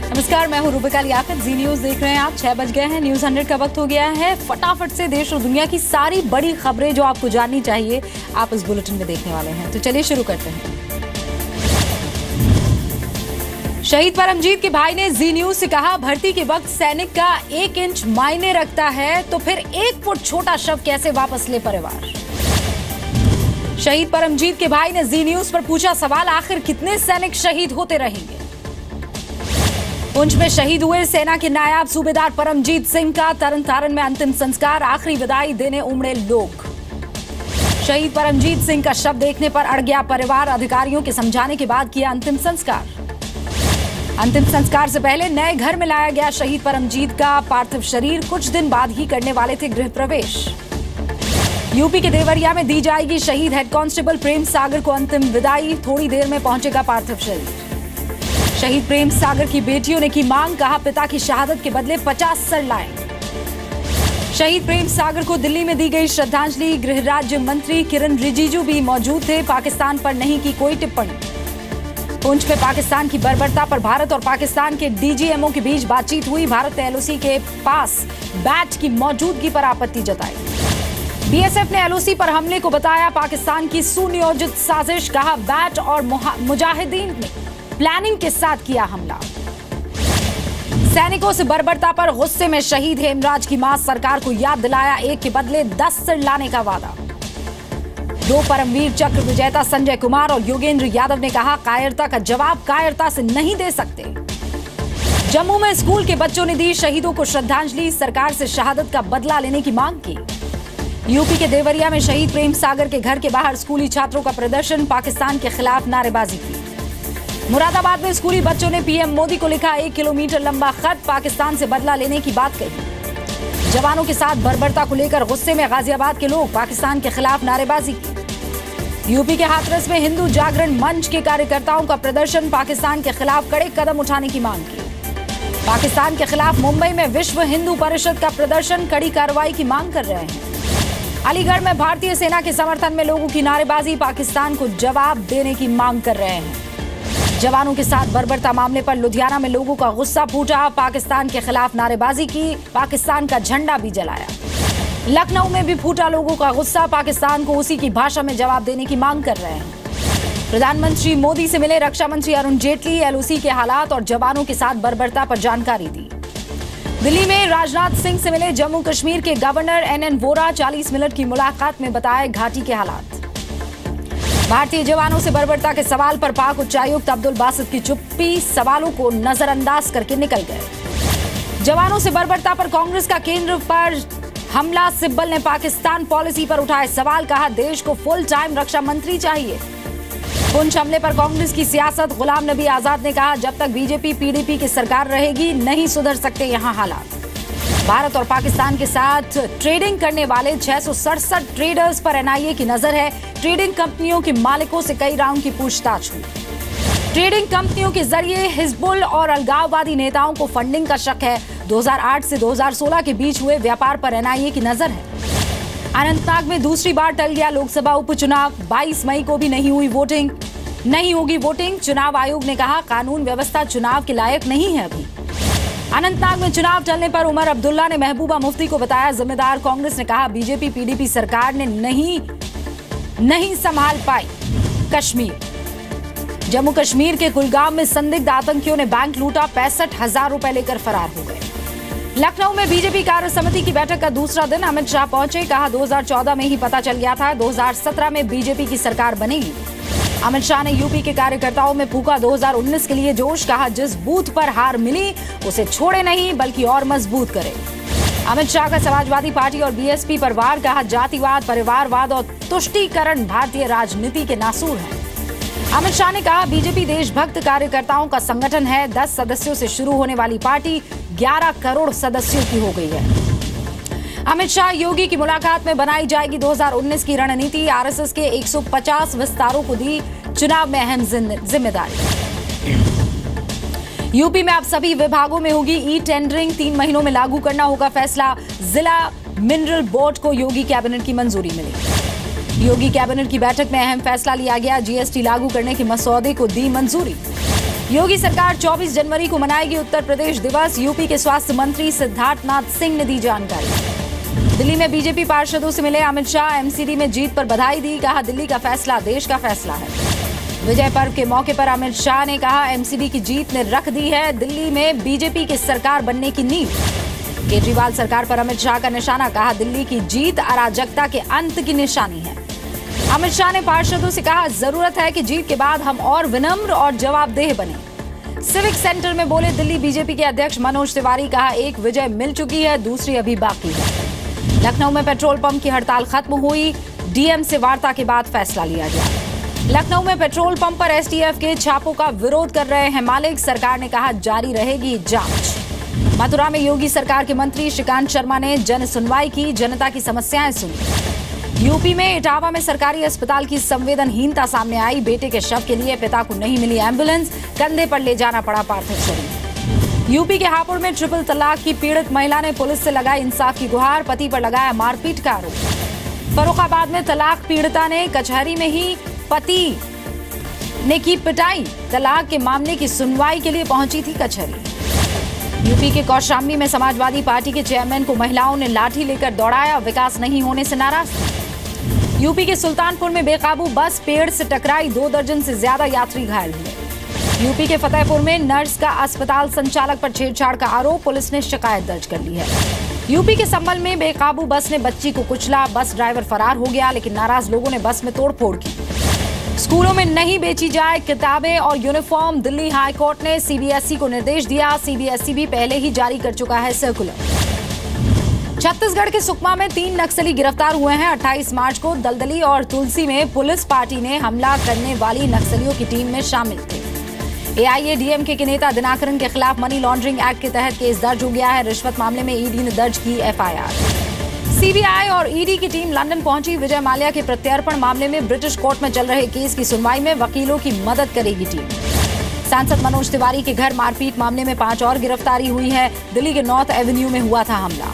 नमस्कार, मैं हूं रूबिका लियाकत। जी न्यूज देख रहे हैं आप। 6 बज गए हैं। न्यूज 100 का वक्त हो गया है। फटाफट से देश और दुनिया की सारी बड़ी खबरें जो आपको जाननी चाहिए आप इस बुलेटिन में देखने वाले हैं। तो चलिए शुरू करते हैं। शहीद परमजीत के भाई ने जी न्यूज से कहा, भर्ती के वक्त सैनिक का 1 इंच मायने रखता है तो फिर 1 फुट छोटा शव कैसे वापस ले परिवार। शहीद परमजीत के भाई ने जी न्यूज पर पूछा सवाल, आखिर कितने सैनिक शहीद होते रहेंगे। पुंछ में शहीद हुए सेना के नायब सूबेदार परमजीत सिंह का तरन तारण में अंतिम संस्कार, आखिरी विदाई देने उमड़े लोग। शहीद परमजीत सिंह का शव देखने पर अड़ गया परिवार, अधिकारियों के समझाने के बाद किया अंतिम संस्कार। अंतिम संस्कार से पहले नए घर में लाया गया शहीद परमजीत का पार्थिव शरीर, कुछ दिन बाद ही करने वाले थे गृह प्रवेश। यूपी के देवरिया में दी जाएगी शहीद हेड कांस्टेबल प्रेम सागर को अंतिम विदाई, थोड़ी देर में पहुंचेगा पार्थिव शरीर। शहीद प्रेम सागर की बेटियों ने की मांग, कहा पिता की शहादत के बदले 50 सर लाएं। शहीद प्रेम सागर को दिल्ली में दी गई श्रद्धांजलि, गृह राज्य मंत्री किरण रिजिजू भी मौजूद थे, पाकिस्तान पर नहीं की कोई टिप्पणी। पुंछ में पाकिस्तान की बर्बरता पर भारत और पाकिस्तान के डीजीएमओ के बीच बातचीत हुई, भारत ने एलओसी के पास बैच की मौजूदगी पर आपत्ति जताई। बीएसएफ ने एलओसी पर हमले को बताया पाकिस्तान की सुनियोजित साजिश, कहा बैच और मुजाहिदीन ने प्लानिंग के साथ किया हमला। सैनिकों से बर्बरता पर गुस्से में शहीद हेमराज की मां, सरकार को याद दिलाया 1 के बदले 10 सिर लाने का वादा। 2 परमवीर चक्र विजेता संजय कुमार और योगेंद्र यादव ने कहा, कायरता का जवाब कायरता से नहीं दे सकते। जम्मू में स्कूल के बच्चों ने दी शहीदों को श्रद्धांजलि, सरकार से शहादत का बदला लेने की मांग की। यूपी के देवरिया में शहीद प्रेम सागर के घर के बाहर स्कूली छात्रों का प्रदर्शन, पाकिस्तान के खिलाफ नारेबाजी की। मुरादाबाद में स्कूली बच्चों ने पीएम मोदी को लिखा 1 किलोमीटर लंबा खत, पाकिस्तान से बदला लेने की बात कही। जवानों के साथ बर्बरता को लेकर गुस्से में गाजियाबाद के लोग, पाकिस्तान के खिलाफ नारेबाजी की। यूपी के हाथरस में हिंदू जागरण मंच के कार्यकर्ताओं का प्रदर्शन, पाकिस्तान के खिलाफ कड़े कदम उठाने की मांग की। पाकिस्तान के खिलाफ मुंबई में विश्व हिंदू परिषद का प्रदर्शन, कड़ी कार्रवाई की मांग कर रहे हैं। अलीगढ़ में भारतीय सेना के समर्थन में लोगों की नारेबाजी, पाकिस्तान को जवाब देने की मांग कर रहे हैं। जवानों के साथ बर्बरता मामले पर लुधियाना में लोगों का गुस्सा फूटा, पाकिस्तान के खिलाफ नारेबाजी की, पाकिस्तान का झंडा भी जलाया। लखनऊ में भी फूटा लोगों का गुस्सा, पाकिस्तान को उसी की भाषा में जवाब देने की मांग कर रहे हैं। प्रधानमंत्री मोदी से मिले रक्षा मंत्री अरुण जेटली, एलओसी के हालात और जवानों के साथ बर्बरता पर जानकारी दी। दिल्ली में राजनाथ सिंह से मिले जम्मू कश्मीर के गवर्नर एनएन वोरा, 40 मिनट की मुलाकात में बताए घाटी के हालात। भारतीय जवानों से बर्बरता के सवाल पर पाक उच्चायुक्त अब्दुल बासित की चुप्पी, सवालों को नजरअंदाज करके निकल गए। जवानों से बर्बरता पर कांग्रेस का केंद्र पर हमला, सिब्बल ने पाकिस्तान पॉलिसी पर उठाए सवाल, कहा देश को फुल टाइम रक्षा मंत्री चाहिए। पुंछ हमले पर कांग्रेस की सियासत, गुलाम नबी आजाद ने कहा जब तक बीजेपी पीडीपी की सरकार रहेगी नहीं सुधर सकते यहां हालात। भारत और पाकिस्तान के साथ ट्रेडिंग करने वाले 667 ट्रेडर्स पर एनआईए की नजर है। ट्रेडिंग कंपनियों के मालिकों से कई राउंड की पूछताछ हुई। ट्रेडिंग कंपनियों के जरिए हिजबुल और अलगाववादी नेताओं को फंडिंग का शक है। 2008 से 2016 के बीच हुए व्यापार पर एनआईए की नजर है। अनंतनाग में दूसरी बार टल गया लोकसभा उपचुनाव, 22 मई को भी नहीं होगी वोटिंग। चुनाव आयोग ने कहा कानून व्यवस्था चुनाव के लायक नहीं है अभी। अनंतनाग में चुनाव टलने पर उमर अब्दुल्ला ने महबूबा मुफ्ती को बताया जिम्मेदार, कांग्रेस ने कहा बीजेपी पीडीपी सरकार ने नहीं संभाल पाई कश्मीर। जम्मू कश्मीर के कुलगाम में संदिग्ध आतंकियों ने बैंक लूटा, 65,000 रुपए लेकर फरार हो गए। लखनऊ में बीजेपी कार्य समिति की बैठक का दूसरा दिन, अमित शाह पहुंचे, कहा 2014 में ही पता चल गया था 2017 में बीजेपी की सरकार बनेगी। अमित शाह ने यूपी के कार्यकर्ताओं में फूंका 2019 के लिए जोश, कहा जिस बूथ पर हार मिली उसे छोड़े नहीं बल्कि और मजबूत करे। अमित शाह का समाजवादी पार्टी और बीएसपी पर वार, कहा जातिवाद, परिवारवाद और तुष्टीकरण भारतीय राजनीति के नासूर हैं। अमित शाह ने कहा बीजेपी देशभक्त कार्यकर्ताओं का संगठन है, 10 सदस्यों से शुरू होने वाली पार्टी 11 करोड़ सदस्यों की हो गई है। अमित शाह योगी की मुलाकात में बनाई जाएगी 2019 की रणनीति, आरएसएस के 150 विस्तारों को दी चुनाव में अहम जिम्मेदारी। यूपी में अब सभी विभागों में होगी ई टेंडरिंग, 3 महीनों में लागू करना होगा फैसला। जिला मिनरल बोर्ड को योगी कैबिनेट की मंजूरी मिली। योगी कैबिनेट की बैठक में अहम फैसला लिया गया। जीएसटी लागू करने के मसौदे को दी मंजूरी। योगी सरकार 24 जनवरी को मनाएगी उत्तर प्रदेश दिवस। यूपी के स्वास्थ्य मंत्री सिद्धार्थनाथ सिंह ने दी जानकारी। दिल्ली में बीजेपी पार्षदों से मिले अमित शाह। एमसीडी में जीत पर बधाई दी। कहा, दिल्ली का फैसला देश का फैसला है। विजय पर्व के मौके पर अमित शाह ने कहा, एमसीडी की जीत ने रख दी है दिल्ली में बीजेपी की सरकार बनने की नींव। केजरीवाल सरकार पर अमित शाह का निशाना। कहा, दिल्ली की जीत अराजकता के अंत की निशानी है। अमित शाह ने पार्षदों से कहा, जरूरत है कि जीत के बाद हम और विनम्र और जवाबदेह बने। सिविक सेंटर में बोले दिल्ली बीजेपी के अध्यक्ष मनोज तिवारी। कहा, एक विजय मिल चुकी है, दूसरी अभी बाकी है। लखनऊ में पेट्रोल पंप की हड़ताल खत्म हुई। डीएम से वार्ता के बाद फैसला लिया गया। लखनऊ में पेट्रोल पंप पर एसटीएफ के छापों का विरोध कर रहे हैं मालिक। सरकार ने कहा, जारी रहेगी जांच। मथुरा में योगी सरकार के मंत्री श्रीकांत शर्मा ने जन सुनवाई की। जनता की समस्याएं सुनी। यूपी में इटावा में सरकारी अस्पताल की संवेदनहीनता सामने आई। बेटे के शव के लिए पिता को नहीं मिली एम्बुलेंस। कंधे पर ले जाना पड़ा पार्थिव शरीर। यूपी के हापुड़ में ट्रिपल तलाक की पीड़ित महिला ने पुलिस से लगाई इंसाफ की गुहार। पति पर लगाया मारपीट का आरोप। फर्रुखाबाद में तलाक पीड़िता ने कचहरी में ही पति ने की पिटाई। तलाक के मामले की सुनवाई के लिए पहुंची थी कचहरी। यूपी के कौशाम्बी में समाजवादी पार्टी के चेयरमैन को महिलाओं ने लाठी लेकर दौड़ाया। विकास नहीं होने से नाराज। यूपी के सुल्तानपुर में बेकाबू बस पेड़ से टकराई। 2 दर्जन से ज्यादा यात्री घायल हुए। यूपी के फतेहपुर में नर्स का अस्पताल संचालक पर छेड़छाड़ का आरोप। पुलिस ने शिकायत दर्ज कर ली है। यूपी के संभल में बेकाबू बस ने बच्ची को कुचला। बस ड्राइवर फरार हो गया, लेकिन नाराज लोगों ने बस में तोड़फोड़ की। स्कूलों में नहीं बेची जाए किताबें और यूनिफॉर्म। दिल्ली हाई कोर्ट ने सीबीएसई को निर्देश दिया। सीबीएसई भी पहले ही जारी कर चुका है सर्कुलर। छत्तीसगढ़ के सुकमा में 3 नक्सली गिरफ्तार हुए हैं। 28 मार्च को दलदली और तुलसी में पुलिस पार्टी ने हमला करने वाली नक्सलियों की टीम में शामिल थे। एआईएडीएमके के नेता दिनाकरन के खिलाफ मनी लॉन्ड्रिंग एक्ट के तहत केस दर्ज हो गया है। रिश्वत मामले में ईडी ने दर्ज की एफआईआर। सीबीआई और ईडी की टीम लंदन पहुंची। विजय माल्या के प्रत्यर्पण मामले में ब्रिटिश कोर्ट में चल रहे केस की सुनवाई में वकीलों की मदद करेगी टीम। सांसद मनोज तिवारी के घर मारपीट मामले में 5 और गिरफ्तारी हुई है। दिल्ली के नॉर्थ एवेन्यू में हुआ था हमला।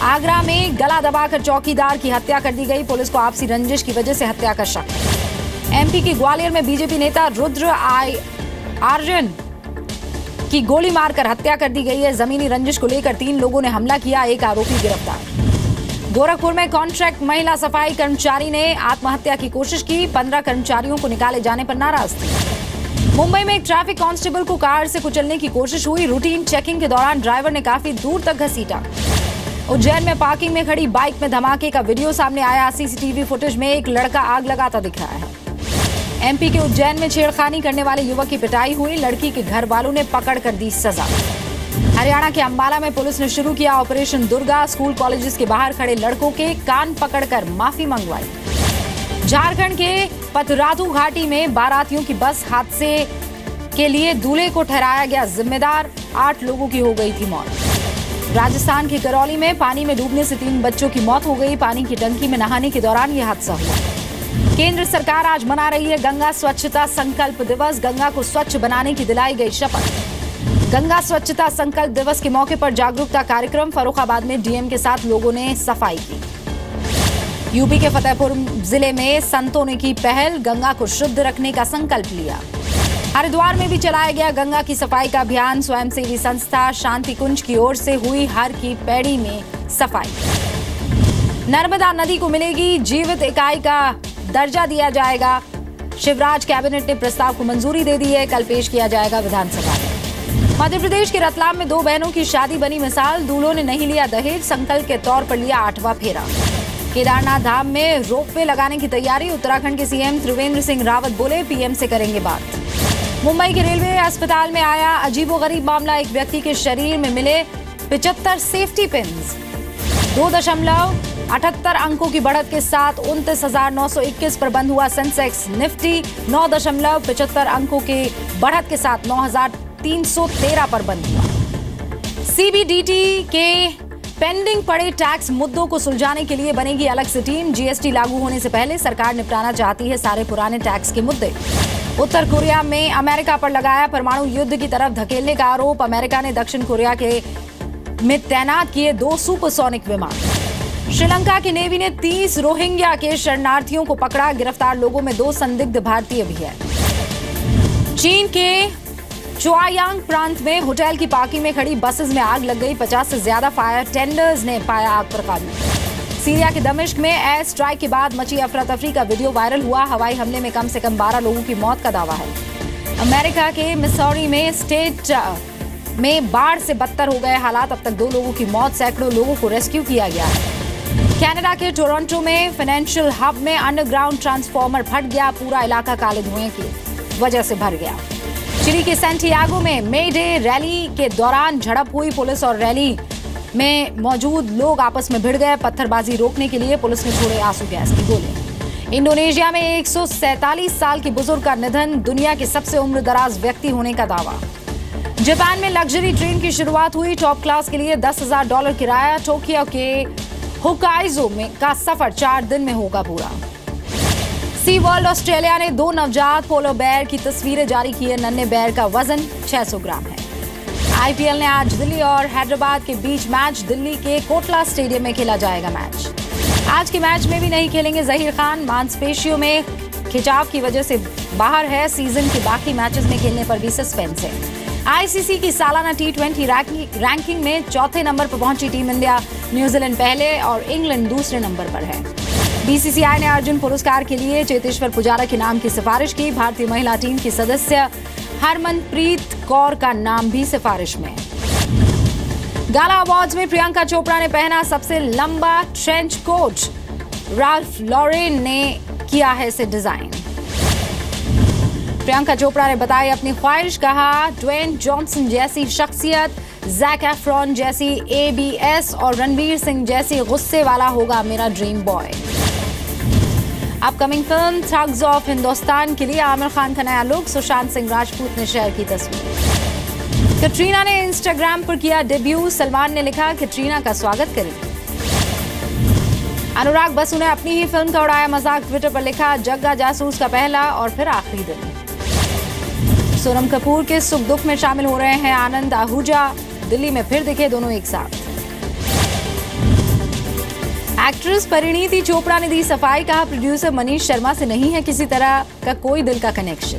आगरा में गला दबाकर चौकीदार की हत्या कर दी गई। पुलिस को आपसी रंजिश की वजह से हत्या का शक। एमपी के ग्वालियर में बीजेपी नेता रुद्र आर्यन की गोली मारकर हत्या कर दी गई है। जमीनी रंजिश को लेकर 3 लोगों ने हमला किया। एक आरोपी गिरफ्तार। गोरखपुर में कॉन्ट्रैक्ट महिला सफाई कर्मचारी ने आत्महत्या की कोशिश की। 15 कर्मचारियों को निकाले जाने पर नाराज थी। मुंबई में एक ट्रैफिक कांस्टेबल को कार से कुचलने की कोशिश हुई। रूटीन चेकिंग के दौरान ड्राइवर ने काफी दूर तक घसीटा। उज्जैन में पार्किंग में खड़ी बाइक में धमाके का वीडियो सामने आया। सीसीटीवी फुटेज में एक लड़का आग लगाता दिख रहा है। एमपी के उज्जैन में छेड़खानी करने वाले युवक की पिटाई हुई। लड़की के घर वालों ने पकड़ कर दी सजा। हरियाणा के अंबाला में पुलिस ने शुरू किया ऑपरेशन दुर्गा। स्कूल कॉलेजेस के बाहर खड़े लड़कों के कान पकड़कर माफी मंगवाई। झारखंड के पतरातू घाटी में बारातियों की बस हादसे के लिए दूल्हे को ठहराया गया जिम्मेदार। 8 लोगों की हो गई थी मौत। राजस्थान के करौली में पानी में डूबने से 3 बच्चों की मौत हो गई। पानी की टंकी में नहाने के दौरान यह हादसा हुआ। केंद्र सरकार आज मना रही है गंगा स्वच्छता संकल्प दिवस। गंगा को स्वच्छ बनाने की दिलाई गई शपथ। गंगा स्वच्छता संकल्प दिवस के मौके पर जागरूकता कार्यक्रम। फर्रुखाबाद में डीएम के साथ लोगों ने सफाई की। यूपी के फतेहपुर जिले में संतों ने की पहल। गंगा को शुद्ध रखने का संकल्प लिया। हरिद्वार में भी चलाया गया गंगा की सफाई का अभियान। स्वयंसेवी संस्था शांति कुंज की ओर से हुई हर की पैड़ी में सफाई। नर्मदा नदी को मिलेगी जीवित इकाई का दर्जा दिया जाएगा। शिवराज कैबिनेट ने प्रस्ताव को मंजूरी दे दी है। कल पेश किया जाएगा विधानसभा में। मध्य प्रदेश के रतलाम में 2 बहनों की शादी बनी मिसाल। दूल्हों ने नहीं लिया दहेज। संकल्प के तौर पर लिया 8वां फेरा। केदारनाथ धाम में रोपवे लगाने की तैयारी। उत्तराखंड के सीएम त्रिवेंद्र सिंह रावत बोले, पीएम से करेंगे बात। मुंबई के रेलवे अस्पताल में आया अजीबोगरीब मामला। एक व्यक्ति के शरीर में मिले 75 सेफ्टी पिन्स। 2.78 अंकों की बढ़त के साथ 29,921 पर बंद हुआ सेंसेक्स। निफ्टी 9.75 अंकों के बढ़त के साथ 9,313 पर बंद हुआ। सीबीडीटी के पेंडिंग पड़े टैक्स मुद्दों को सुलझाने के लिए बनेगी अलग से टीम। जीएसटी लागू होने से पहले सरकार निपटाना चाहती है सारे पुराने टैक्स के मुद्दे। उत्तर कोरिया में अमेरिका पर लगाया परमाणु युद्ध की तरफ धकेलने का आरोप। अमेरिका ने दक्षिण कोरिया के में तैनात किए 2 सुपरसोनिक विमान। श्रीलंका की नेवी ने 30 रोहिंग्या के शरणार्थियों को पकड़ा। गिरफ्तार लोगों में 2 संदिग्ध भारतीय भी हैं। चीन के चुआयांग प्रांत में होटल की पार्किंग में खड़ी बसेस में आग लग गई। 50 से ज्यादा फायर टेंडर्स ने पाया आग पर काबू। सीरिया के दमिश्क में एयर स्ट्राइक के बाद मची अफरा तफरी का वीडियो वायरल हुआ। हवाई हमले में कम से कम 12 लोगों की मौत का दावा है। अमेरिका के मिसौरी में स्टेट में बाढ़ से बदतर हो गए हालात। अब तक 2 लोगों की मौत, सैकड़ों लोगों को रेस्क्यू किया गया है। कनाडा के टोरंटो में फाइनेंशियल हब में अंडरग्राउंड ट्रांसफार्मर फट गया। पूरा इलाका काले धुएं की वजह से भर गया। चिली के सैंटियागो में मे डे रैली के दौरान झड़प हुई। पुलिस और रैली में मौजूद लोग आपस में भिड़ गए। पत्थरबाजी रोकने के लिए पुलिस ने छोड़े आंसू गैस की गोले। इंडोनेशिया में 147 साल की बुजुर्ग का निधन। दुनिया के सबसे उम्रदराज व्यक्ति होने का दावा। जापान में लग्जरी ट्रेन की शुरुआत हुई। टॉप क्लास के लिए $10,000 किराया। टोक्यो के होकाइजो में का सफर 4 दिन में होगा पूरा। सी वर्ल्ड ऑस्ट्रेलिया ने 2 नवजात पोलो बेयर की तस्वीरें जारी की है। नन्हे बेयर का वजन 600 ग्राम है। आईपीएल ने आज दिल्ली और हैदराबाद के बीच मैच। दिल्ली के कोटला स्टेडियम में खेला जाएगा मैच। आज के मैच में भी नहीं खेलेंगे जहीर खान। मांसपेशियों में खिंचाव की वजह से बाहर है। सीजन के बाकी मैचेस में खेलने पर भी सस्पेंस है। आईसीसी की सालाना T20 रैंकिंग में 4थे नंबर पर पहुंची टीम इंडिया। न्यूजीलैंड पहले और इंग्लैंड दूसरे नंबर पर है। बीसीसीआई ने अर्जुन पुरस्कार के लिए चेतेश्वर पुजारा के नाम की सिफारिश की। भारतीय महिला टीम की सदस्य हरमनप्रीत कौर का नाम भी सिफारिश में। गाला अवार्ड्स में प्रियंका चोपड़ा ने पहना सबसे लंबा ट्रेंच कोट। राल्फ लॉरेन ने किया है इसे डिजाइन। प्रियंका चोपड़ा ने बताई अपनी ख्वाहिश। कहा ड्वेन जॉनसन जैसी शख्सियत, जैक एफ्रॉन जैसी ABS और रणवीर सिंह जैसी गुस्से वाला होगा मेरा dream boy. Upcoming film thugs of Hindustan के लिए आमिर खान का नया लुक। सुशांत सिंह राजपूत ने शेयर की तस्वीर। कैटरीना ने इंस्टाग्राम पर किया डेब्यू। सलमान ने लिखा कैटरीना का स्वागत करें। अनुराग बसु ने अपनी ही फिल्म का उड़ाया मजाक। ट्विटर पर लिखा जग्गा जासूस का पहला और फिर आखिरी दिन। सोनम कपूर के सुख दुख में शामिल हो रहे हैं आनंद आहूजा। दिल्ली में फिर दिखे दोनों एक साथ। एक्ट्रेस परिणीति चोपड़ा ने दी सफाई। कहा प्रोड्यूसर मनीष शर्मा से नहीं है किसी तरह का कोई दिल का कनेक्शन।